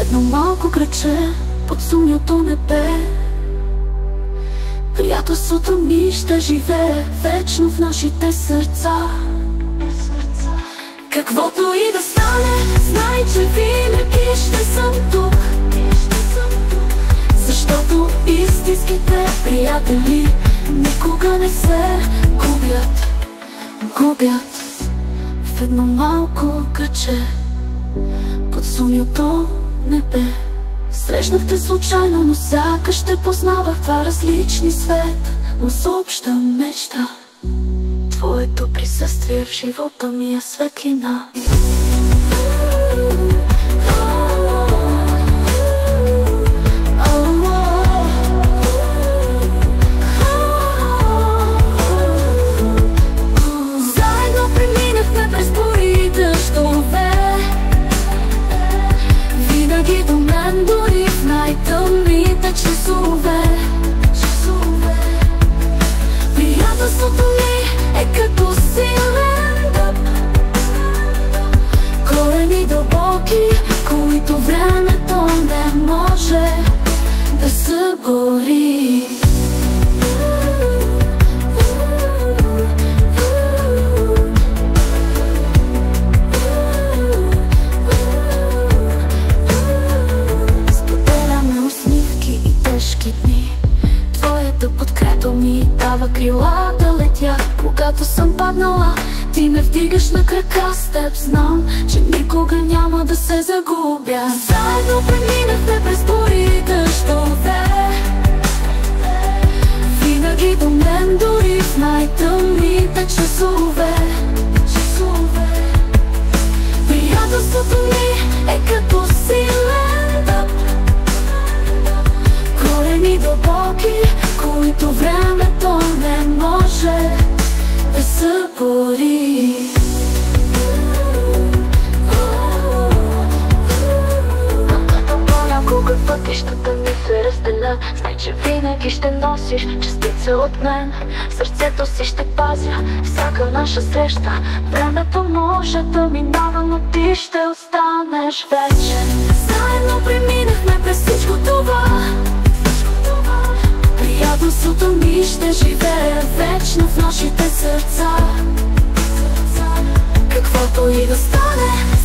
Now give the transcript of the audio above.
Едно малко кръче под сумното небе, приятелството ми ще живее вечно в нашите сърца. Каквото и да стане, знай, че винаги ще съм тук, защото истинските приятели никога не се губят в едно малко кръче под сумното небе. Срещнах те случайно, но сякаш те познавах. Два различни света, но с обща мечта. Твоето присъствие в живота ми е светлина. Заедно преминахме през бури и дъждове, винаги до мен, дори в най-тъмните часове. Приятелството ни е като силен дъб, корени дълбоки, които времето не може да събори. Споделяме усмивки и тежки дни, твоята подкрепа ми дава крила да летя. Когато съм паднала, ти ме вдигаш на крака. С теб знам, че никога няма да се загубя. Заедно преминахме през бури и дъждове, винаги до мен, дори в най-тъмните часове. Приятелството ни е като силен дъб, корени дълбоки, които времето не може да събори. Понякога пътищата ми се разделят, знай, че винаги ще носиш частица от мен. Сърцето си ще пазя всяка наша среща. Времето може да минава, но ти ще останеш вечен. Заедно преминахме през всичко това, приятелството ни ще живее вечно в нашите сърца. Каквото и да стане,